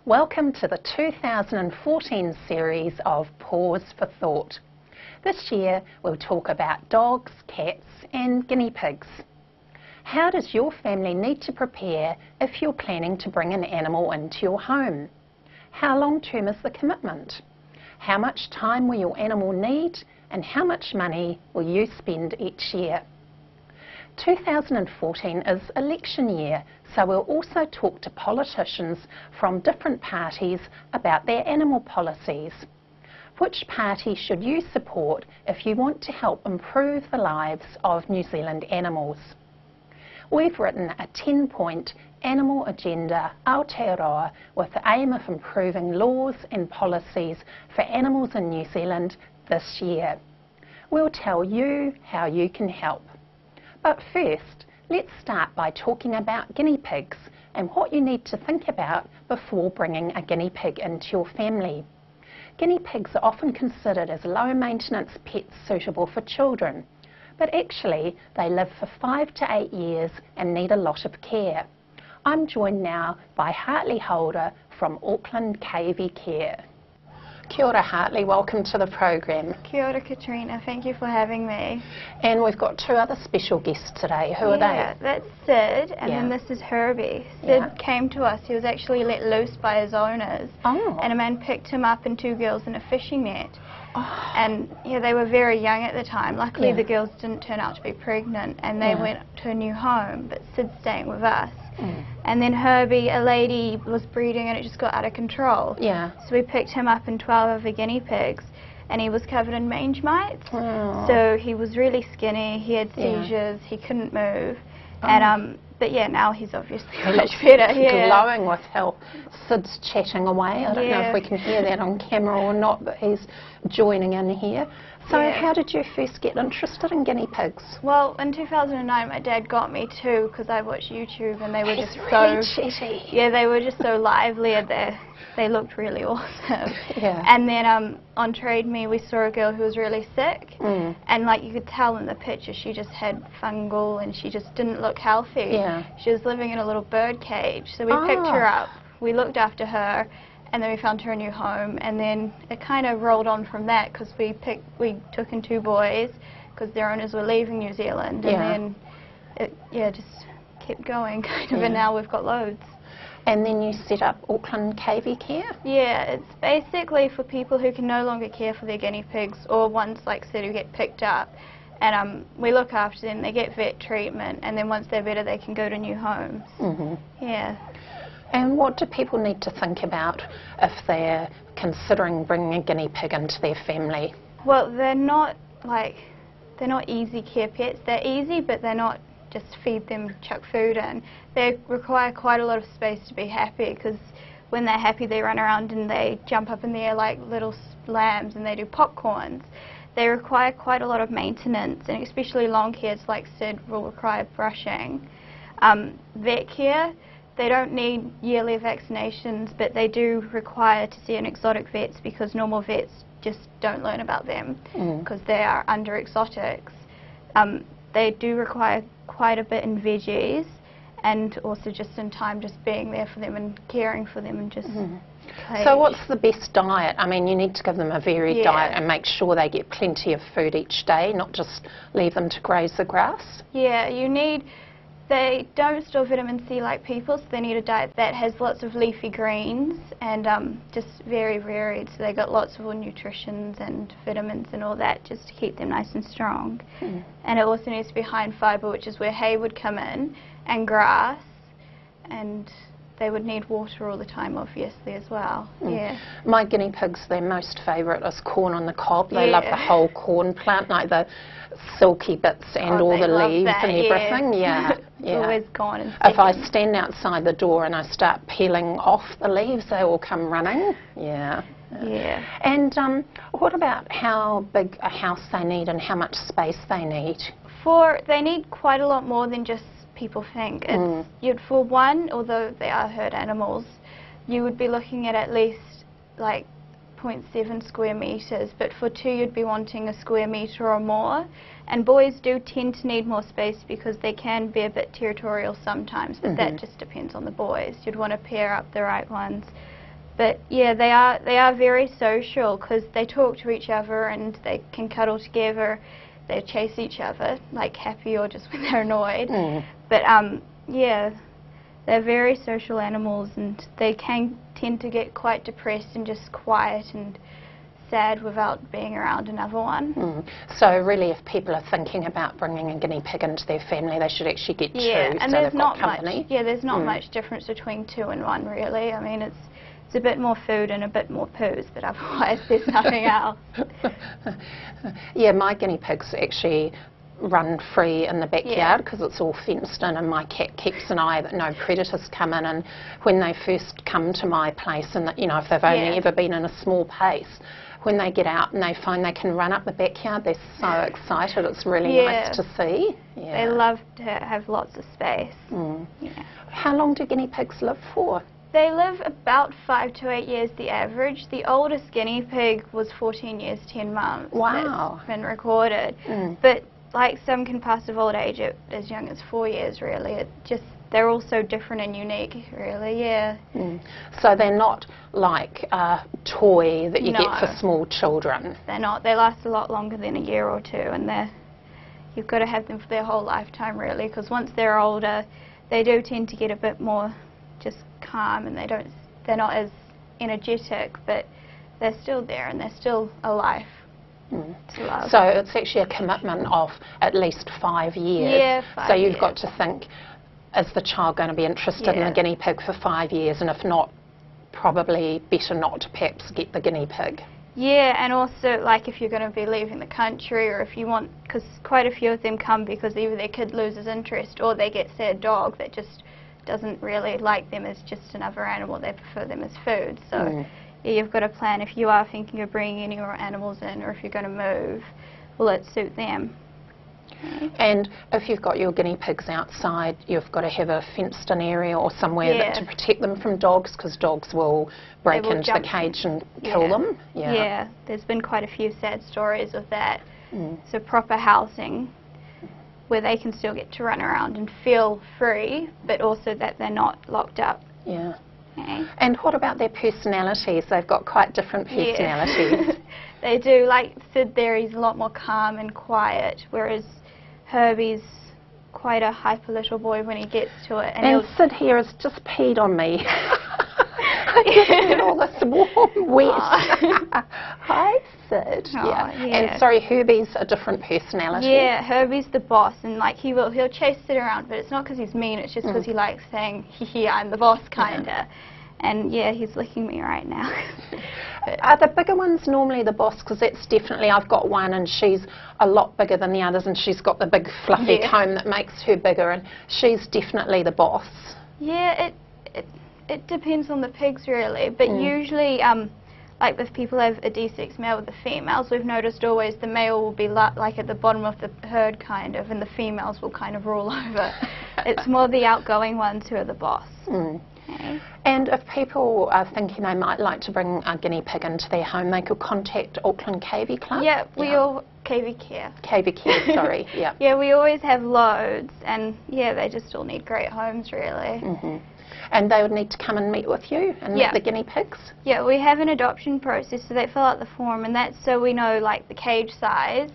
Welcome to the 2014 series of Paws for Thought. This year we'll talk about dogs, cats and guinea pigs. How does your family need to prepare if you're planning to bring an animal into your home? How long term is the commitment? How much time will your animal need and how much money will you spend each year? 2014 is election year, so we'll also talk to politicians from different parties about their animal policies. Which party should you support if you want to help improve the lives of New Zealand animals? We've written a 10-point Animal Agenda Aotearoa with the aim of improving laws and policies for animals in New Zealand this year. We'll tell you how you can help. But first, let's start by talking about guinea pigs and what you need to think about before bringing a guinea pig into your family. Guinea pigs are often considered as low-maintenance pets suitable for children, but actually they live for 5 to 8 years and need a lot of care. I'm joined now by Hartley Holder from Auckland KV Care. Kia ora Hartley, welcome to the program. Kia ora Catriona, thank you for having me. And we've got two other special guests today. Who are they? That's Sid and then this is Herbie. Sid came to us, he was actually let loose by his owners and a man picked him up and two girls in a fishing net. And they were very young at the time. Luckily the girls didn't turn out to be pregnant and they went to a new home, but Sid's staying with us. And then Herbie, a lady was breeding and it just got out of control. So we picked him up in 12 of the guinea pigs and he was covered in mange mites. So he was really skinny, he had seizures, he couldn't move. And but now he's obviously much better. Glowing with health. Sid's chatting away. I don't know if we can hear that on camera or not, but he's joining in here. So how did you first get interested in guinea pigs? Well, in 2009 my dad got me two because I watched YouTube and they were just really chatty. They were just so lively and they looked really awesome. And then on Trade Me we saw a girl who was really sick and like you could tell in the picture she just had fungal and she just didn't look healthy. She was living in a little bird cage, so we picked her up, we looked after her and then we found her a new home and then it kind of rolled on from that because we took in two boys because their owners were leaving New Zealand and then it just kept going kind of and now we've got loads. And then you set up Auckland KV Care? It's basically for people who can no longer care for their guinea pigs or ones like Sid who get picked up and we look after them, they get vet treatment and then once they're better they can go to new homes. And what do people need to think about if they're considering bringing a guinea pig into their family? Well, they're not easy care pets. They're easy, but they're not just feed them, chuck food in. They require quite a lot of space to be happy because when they're happy they run around and they jump up in the air like little lambs and they do popcorns. They require quite a lot of maintenance and especially long hairs like Sid will require brushing. Vet care, they don't need yearly vaccinations, but they do require to see an exotic vets because normal vets just don't learn about them because they are under exotics. They do require quite a bit in veggies and also just in time just being there for them and caring for them and just So what's the best diet? I mean, you need to give them a varied diet and make sure they get plenty of food each day, not just leave them to graze the grass. They don't store vitamin C like people, so they need a diet that has lots of leafy greens and just very varied, so they got lots of all nutritions and vitamins and all that just to keep them nice and strong. And it also needs to be high in fibre, which is where hay would come in, and grass, and they would need water all the time obviously as well. My guinea pigs, their most favourite is corn on the cob. They love the whole corn plant, like the silky bits and all the leaves and everything. It's always gone in If I stand outside the door and I start peeling off the leaves, they all come running. And what about how big a house they need and how much space they need? They need quite a lot more than just people think. For one, although they are herd animals, you would be looking at least like 0.7 square metres, but for two you'd be wanting a square metre or more. And boys do tend to need more space because they can be a bit territorial sometimes, but that just depends on the boys. You'd want to pair up the right ones. But yeah, they are very social because they talk to each other and they can cuddle together. They chase each other, like happy or just when they're annoyed. But yeah, they're very social animals, and they can tend to get quite depressed and just quiet and sad without being around another one. So really, if people are thinking about bringing a guinea pig into their family, they should actually get two, and so there's they've got not company. much. Yeah, there's not much difference between 2 and 1 really. I mean, it's a bit more food and a bit more poos, but otherwise there's nothing else. Yeah, my guinea pigs actually run free in the backyard because it's all fenced in, and my cat keeps an eye that no predators come in. And when they first come to my place, and you know, if they've only ever been in a small place, when they get out and they find they can run up the backyard, they're so excited. It's really nice to see. They love to have lots of space. How long do guinea pigs live for? They live about 5 to 8 years, the average. The oldest guinea pig was 14 years, 10 months. Wow. That's been recorded. But like some can pass of old age at as young as 4 years, really. It just, they're all so different and unique, really, So they're not like a toy that you get for small children? They're not. They last a lot longer than a year or two, and you've got to have them for their whole lifetime, really, because once they're older, they do tend to get a bit more just calm, and they're not as energetic, but they're still there and they're still alive to love. So it's actually a commitment of at least 5 years. Yeah, 5 So you've years. got to think, is the child going to be interested in the guinea pig for 5 years? And if not, probably better not to perhaps get the guinea pig. Yeah, and also like if you're going to be leaving the country, or if you want, because quite a few of them come because either their kid loses interest or they get say a dog that just doesn't really like them as just another animal. They prefer them as food. So yeah, you've got to plan if you are thinking of bringing any more animals in, or if you're going to move, will it suit them? And if you've got your guinea pigs outside, you've got to have a fenced-in area or somewhere to protect them from dogs, because dogs will break into the cage and kill them. Yeah, there's been quite a few sad stories of that. So proper housing where they can still get to run around and feel free, but also that they're not locked up. Yeah. And what about their personalities? They've got quite different personalities. They do. Like Sid there, he's a lot more calm and quiet, whereas Herbie's quite a hyper little boy when he gets to it. And Sid here has just peed on me. All this warm, wet. Hi, Sid. And sorry, Herbie's a different personality. Yeah, Herbie's the boss, and like he'll chase Sid around, but it's not because he's mean. It's just because he likes saying, "Hee I'm the boss," kinda. And yeah, he's licking me right now. Are the bigger ones normally the boss? Because that's definitely, I've got one and she's a lot bigger than the others, and she's got the big fluffy comb that makes her bigger, and she's definitely the boss. Yeah, it depends on the pigs really, but usually like if people have a D6 male with the females, we've noticed always the male will be like at the bottom of the herd kind of, and the females will kind of rule over. It's more the outgoing ones who are the boss. And if people are thinking they might like to bring a guinea pig into their home, they could contact Auckland KV Club? Yeah, we all KV Care. KV Care, sorry, Yeah, we always have loads, and yeah, they just all need great homes really. And they would need to come and meet with you and meet the guinea pigs? Yeah, we have an adoption process, so they fill out the form, and that's so we know like the cage size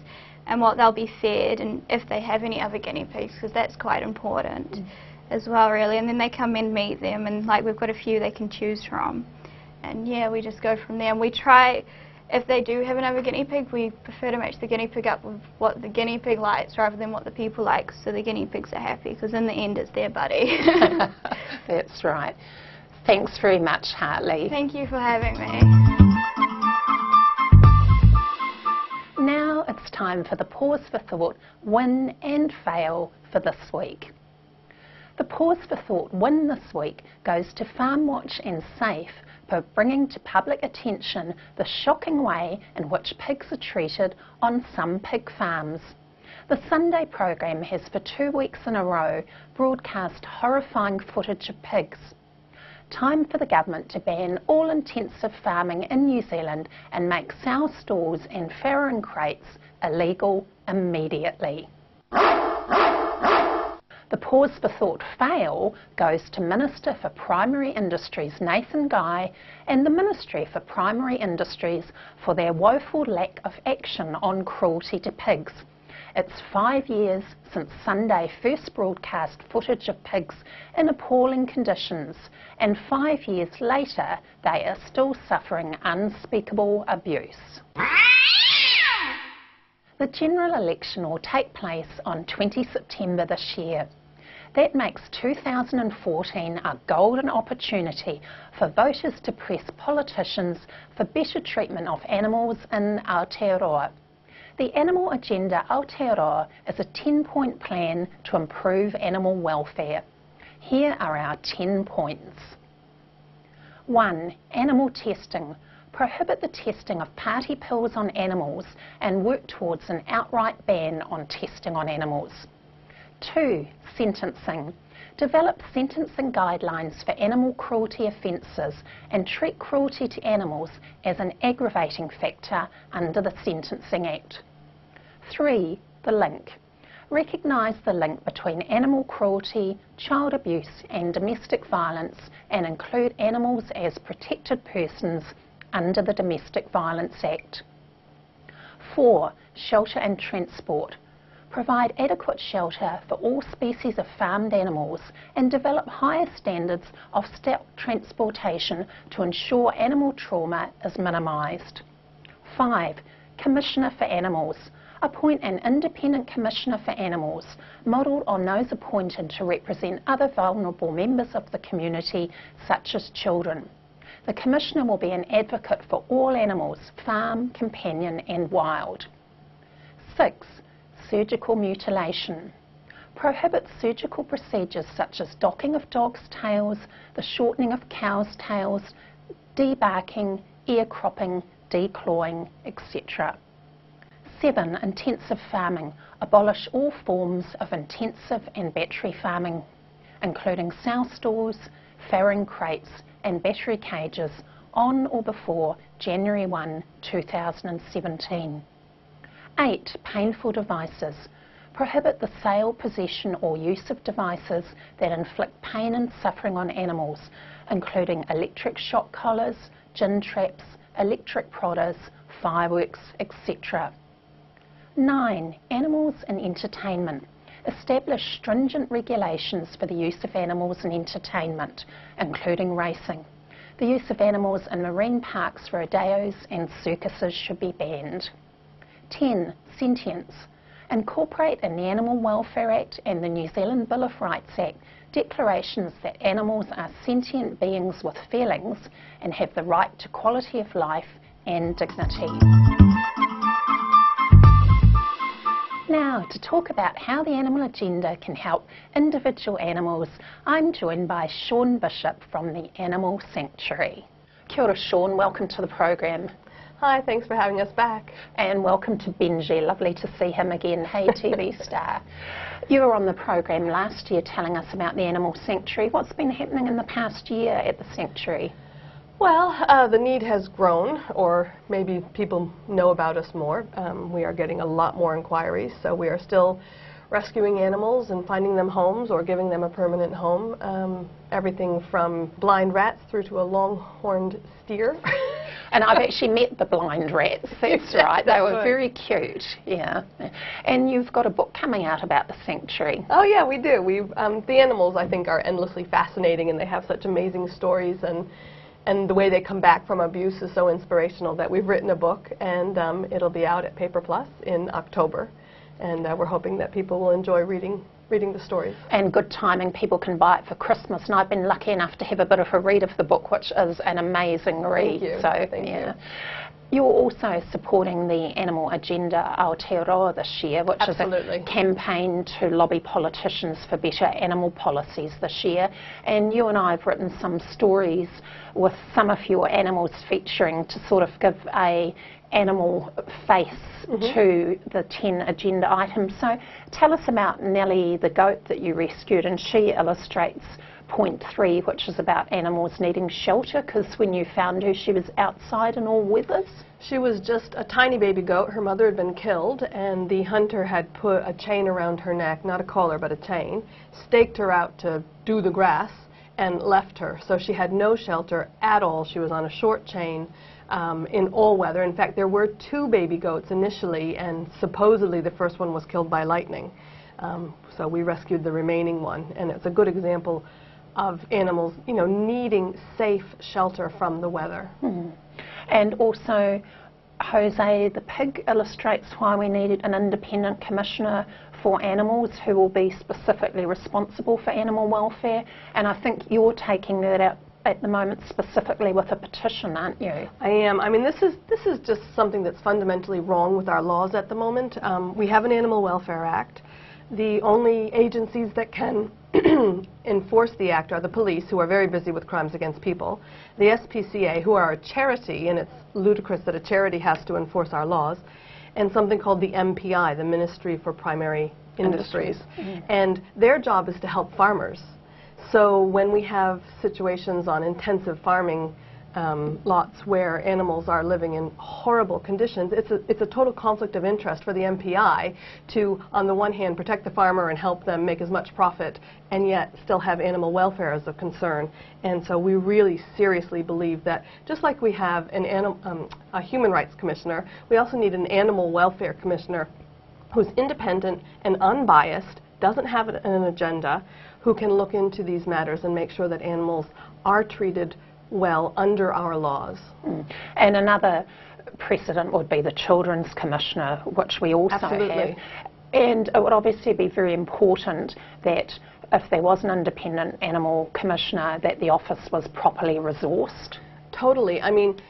and what they'll be fed, and if they have any other guinea pigs, because that's quite important as well really. And then they come in, meet them, and like we've got a few they can choose from, and yeah, we just go from there. And we try, if they do have another guinea pig, we prefer to match the guinea pig up with what the guinea pig likes rather than what the people like, so the guinea pigs are happy, because in the end it's their buddy. That's right. Thanks very much, Hartley. Thank you for having me. Now it's time for the Pause for Thought win and fail for this week. The Pause for Thought win this week goes to FarmWatch and SAFE for bringing to public attention the shocking way in which pigs are treated on some pig farms. The Sunday programme has for 2 weeks in a row broadcast horrifying footage of pigs. Time for the government to ban all intensive farming in New Zealand and make sow stalls and farrowing crates illegal immediately. The Pause for Thought Fail goes to Minister for Primary Industries Nathan Guy and the Ministry for Primary Industries for their woeful lack of action on cruelty to pigs. It's 5 years since Sunday first broadcast footage of pigs in appalling conditions, and 5 years later they are still suffering unspeakable abuse. The general election will take place on 20 September this year. That makes 2014 a golden opportunity for voters to press politicians for better treatment of animals in Aotearoa. The Animal Agenda Aotearoa is a 10-point plan to improve animal welfare. Here are our 10 points. 1. Animal testing. Prohibit the testing of party pills on animals and work towards an outright ban on testing on animals. 2. Sentencing. Develop sentencing guidelines for animal cruelty offences and treat cruelty to animals as an aggravating factor under the Sentencing Act. 3. The link. Recognise the link between animal cruelty, child abuse and domestic violence and include animals as protected persons under the Domestic Violence Act. 4. Shelter and transport. Provide adequate shelter for all species of farmed animals and develop higher standards of stock transportation to ensure animal trauma is minimised. 5. Commissioner for Animals. Appoint an independent Commissioner for Animals, modelled on those appointed to represent other vulnerable members of the community, such as children. The Commissioner will be an advocate for all animals, farm, companion and wild. 6. Surgical mutilation. Prohibit surgical procedures such as docking of dogs' tails, the shortening of cows' tails, debarking, ear cropping, declawing, etc. 7. Intensive farming. Abolish all forms of intensive and battery farming, including sow stalls, farrowing crates and battery cages on or before January 1, 2017. 8. Painful devices. Prohibit the sale, possession or use of devices that inflict pain and suffering on animals, including electric shock collars, gin traps, electric prodders, fireworks, etc. 9. Animals in entertainment. Establish stringent regulations for the use of animals in entertainment, including racing. The use of animals in marine parks, rodeos and circuses should be banned. 10. Sentience. Incorporate in the Animal Welfare Act and the New Zealand Bill of Rights Act declarations that animals are sentient beings with feelings and have the right to quality of life and dignity. Now, to talk about how the Animal Agenda can help individual animals, I'm joined by Shawn Bishop from the Animal Sanctuary. Kia ora, Shawn, welcome to the program. Hi, thanks for having us back. And welcome to Benji, lovely to see him again. Hey, TV star. You were on the program last year telling us about the Animal Sanctuary. What's been happening in the past year at the Sanctuary? Well, the need has grown, or maybe people know about us more. We are getting a lot more inquiries, so we are still rescuing animals and finding them homes or giving them a permanent home. Everything from blind rats through to a long-horned steer. And I've actually met the blind rats, that's right. They were very cute, yeah. And you've got a book coming out about the sanctuary. Oh yeah, we do. The animals, I think, are endlessly fascinating, and they have such amazing stories, and the way they come back from abuse is so inspirational that we've written a book, and it'll be out at Paper Plus in October. And we're hoping that people will enjoy reading the stories. And good timing, people can buy it for Christmas, and I've been lucky enough to have a bit of a read of the book, which is an amazing read. Thank you. So, Thank you. You're also supporting the Animal Agenda Aotearoa this year, which Absolutely. is a campaign to lobby politicians for better animal policies this year. And you and I have written some stories with some of your animals featuring to sort of give a animal face to the 10 agenda items. So tell us about Nellie the goat that you rescued, and she illustrates point 3, which is about animals needing shelter, because when you found her, she was outside in all weathers. She was just a tiny baby goat. Her mother had been killed, and the hunter had put a chain around her neck, not a collar, but a chain, staked her out to do the grass, and left her. So she had no shelter at all. She was on a short chain in all weather. In fact, there were 2 baby goats initially, and supposedly the first one was killed by lightning. So we rescued the remaining one, and it's a good example of animals, you know, needing safe shelter from the weather. Mm. And also, Jose the pig illustrates why we needed an independent commissioner for animals who will be specifically responsible for animal welfare, and I think you're taking that out at the moment specifically with a petition, aren't you? I am. I mean, this is just something that's fundamentally wrong with our laws at the moment. We have an Animal Welfare Act. The only agencies that can enforce the act are the police, who are very busy with crimes against people, the SPCA, who are a charity, and it's ludicrous that a charity has to enforce our laws, and something called the MPI, the Ministry for Primary Industries. Mm-hmm. And their job is to help farmers. So when we have situations on intensive farming lots where animals are living in horrible conditions, it's a total conflict of interest for the MPI to, on the one hand, protect the farmer and help them make as much profit, and yet still have animal welfare as a concern. And so we really seriously believe that just like we have a human rights commissioner, we also need an animal welfare commissioner who's independent and unbiased, doesn't have an agenda, who can look into these matters and make sure that animals are treated well under our laws. Mm. And another precedent would be the Children's Commissioner, which we also Absolutely. have. And it would obviously be very important that if there was an independent animal commissioner, that the office was properly resourced. Totally. I mean,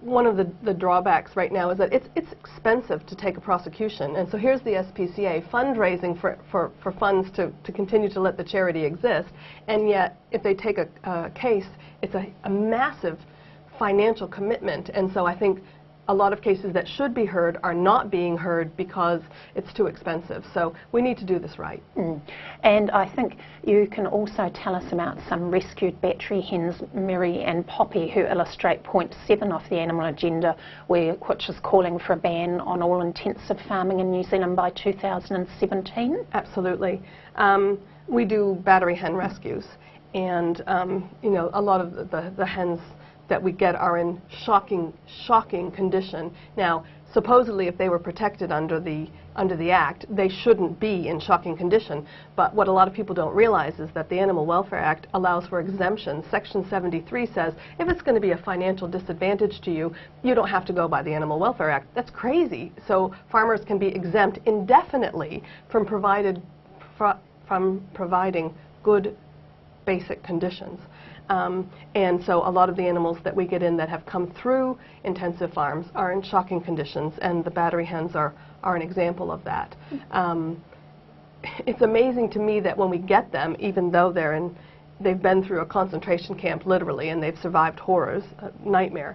one of the drawbacks right now is that it's expensive to take a prosecution, and so here's the SPCA fundraising for funds to continue to let the charity exist, and yet if they take a case, it's a massive financial commitment, and so I think a lot of cases that should be heard are not being heard because it's too expensive. So we need to do this right. Mm. And I think you can also tell us about some rescued battery hens, Mary and Poppy, who illustrate point 7 of the Animal Agenda, which is calling for a ban on all intensive farming in New Zealand by 2017. Absolutely. We do battery hen rescues, and you know, a lot of the hens that we get are in shocking condition. Now, supposedly, if they were protected under the Act, they shouldn't be in shocking condition. But what a lot of people don't realize is that the Animal Welfare Act allows for exemptions. Section 73 says if it's going to be a financial disadvantage to you, you don't have to go by the Animal Welfare Act. That's crazy. So farmers can be exempt indefinitely from providing good basic conditions. And so a lot of the animals that we get in that have come through intensive farms are in shocking conditions, and the battery hens are an example of that. It's amazing to me that when we get them, even though they've been through a concentration camp literally and they've survived horrors, a nightmare,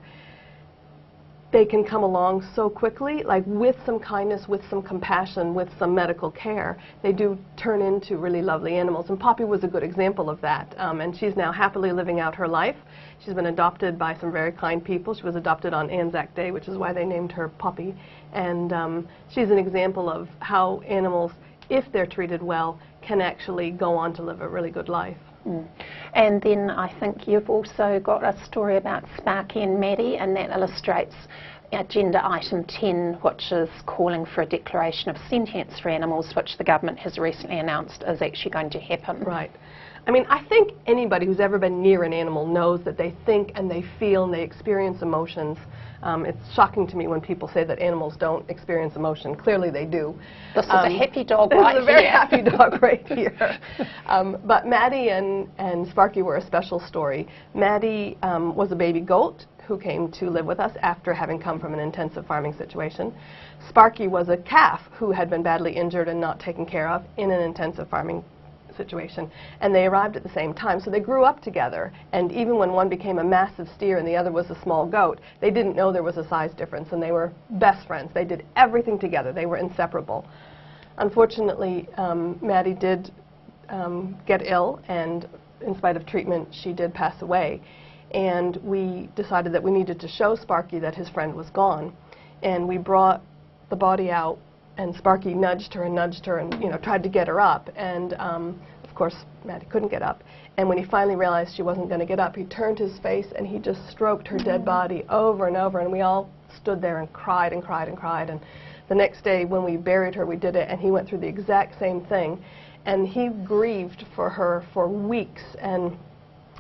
they can come along so quickly, like with some kindness, with some compassion, with some medical care. They do turn into really lovely animals. And Poppy was a good example of that. And she's now happily living out her life. She's been adopted by some very kind people. She was adopted on Anzac Day, which is why they named her Poppy. And she's an example of how animals, if they're treated well, can actually go on to live a really good life. Mm. And then I think you've also got a story about Sparky and Maddie, and that illustrates Agenda Item 10, which is calling for a declaration of sentience for animals, which the government has recently announced is actually going to happen. Right. I mean, I think anybody who's ever been near an animal knows that they think and they feel and they experience emotions. It's shocking to me when people say that animals don't experience emotion. Clearly they do. This is a happy dog right here. This is a very happy dog right here. But Maddie and Sparky were a special story. Maddie was a baby goat who came to live with us after having come from an intensive farming situation. Sparky was a calf who had been badly injured and not taken care of in an intensive farming situation, and they arrived at the same time, so they grew up together, and even when one became a massive steer and the other was a small goat, they didn't know there was a size difference, and they were best friends. They did everything together. They were inseparable. Unfortunately, Maddie did get ill and in spite of treatment, she did pass away. And we decided that we needed to show Sparky that his friend was gone. And we brought the body out, and Sparky nudged her and, you know, tried to get her up. And of course, Maddie couldn't get up. And when he finally realized she wasn't going to get up, he turned his face and he just stroked her dead body over and over. And we all stood there and cried and cried and cried. And the next day when we buried her, we did it, and he went through the exact same thing. And he grieved for her for weeks. And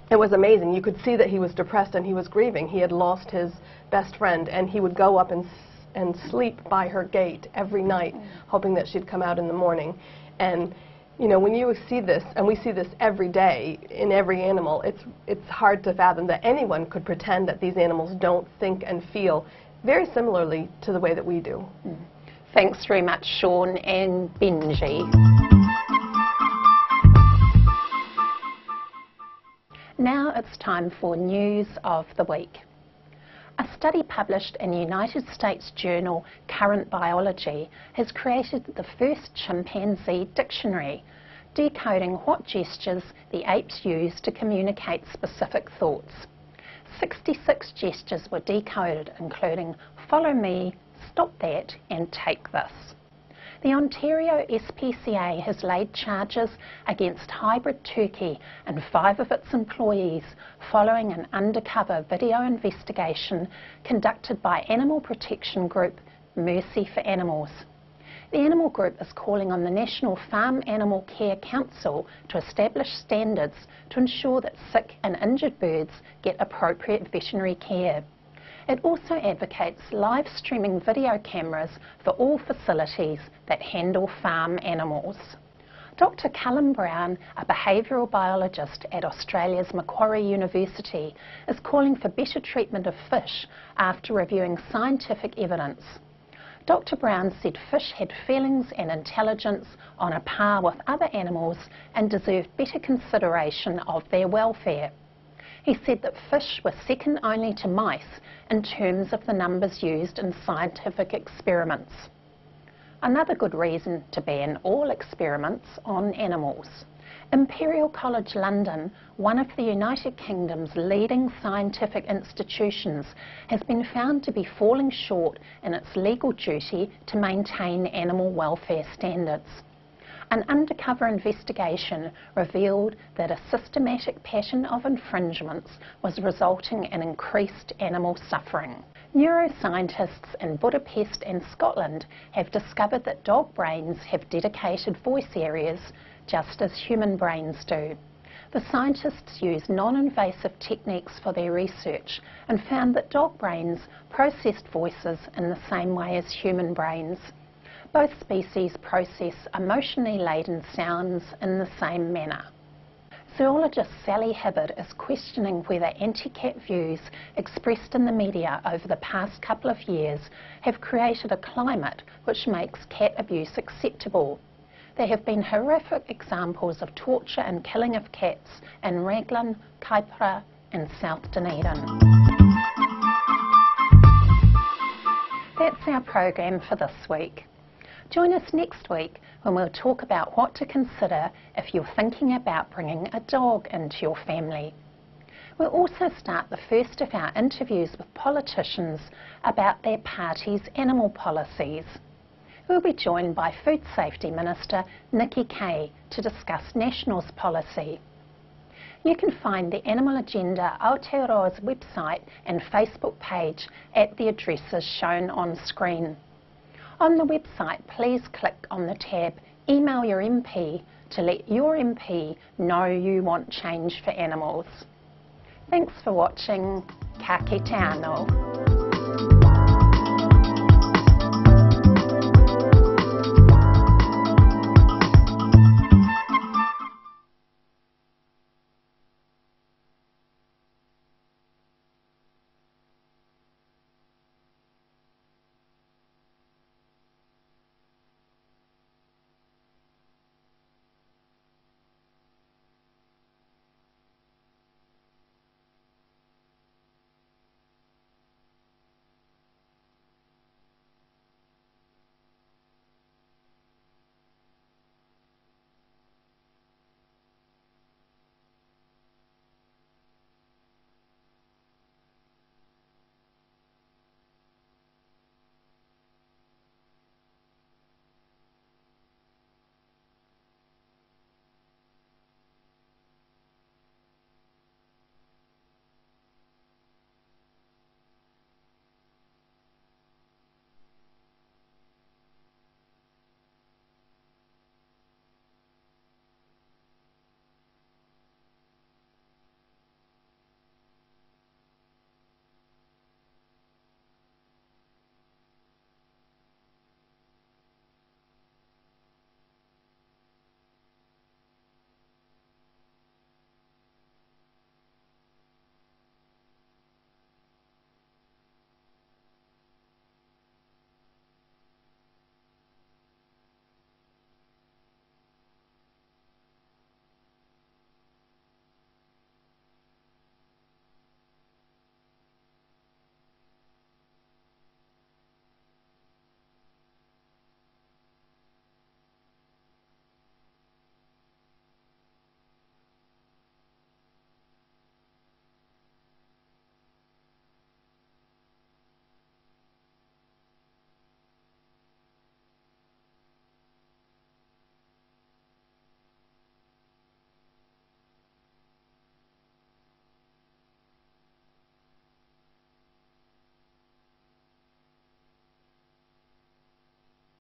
it was amazing. You could see that he was depressed and he was grieving. He had lost his best friend, and he would go up and sleep by her gate every night, hoping that she'd come out in the morning. And you know, when you see this, and we see this every day in every animal, it's hard to fathom that anyone could pretend that these animals don't think and feel very similarly to the way that we do. Thanks very much, Shawn and Benji. Now it's time for News of the Week. A study published in United States journal Current Biology has created the first chimpanzee dictionary, decoding what gestures the apes use to communicate specific thoughts. 66 gestures were decoded, including follow me, stop that, and take this. The Ontario SPCA has laid charges against Hybrid Turkey and 5 of its employees following an undercover video investigation conducted by animal protection group Mercy for Animals. The animal group is calling on the National Farm Animal Care Council to establish standards to ensure that sick and injured birds get appropriate veterinary care. It also advocates live streaming video cameras for all facilities that handle farm animals. Dr. Cullen Brown, a behavioural biologist at Australia's Macquarie University, is calling for better treatment of fish after reviewing scientific evidence. Dr. Brown said fish had feelings and intelligence on a par with other animals and deserved better consideration of their welfare. He said that fish were second only to mice in terms of the numbers used in scientific experiments. Another good reason to ban all experiments on animals. Imperial College London, one of the United Kingdom's leading scientific institutions, has been found to be falling short in its legal duty to maintain animal welfare standards. An undercover investigation revealed that a systematic pattern of infringements was resulting in increased animal suffering. Neuroscientists in Budapest and Scotland have discovered that dog brains have dedicated voice areas just as human brains do. The scientists used non-invasive techniques for their research and found that dog brains processed voices in the same way as human brains. Both species process emotionally laden sounds in the same manner. Zoologist Sally Hibbard is questioning whether anti-cat views expressed in the media over the past couple of years have created a climate which makes cat abuse acceptable. There have been horrific examples of torture and killing of cats in Raglan, Kaipara and South Dunedin. That's our program for this week. Join us next week when we'll talk about what to consider if you're thinking about bringing a dog into your family. We'll also start the first of our interviews with politicians about their party's animal policies. We'll be joined by Food Safety Minister Nikki Kay to discuss Nationals policy. You can find the Animal Agenda Aotearoa's website and Facebook page at the addresses shown on screen. On the website, please click on the tab Email Your MP to let your MP know you want change for animals. Thanks for watching. Ka kite anō.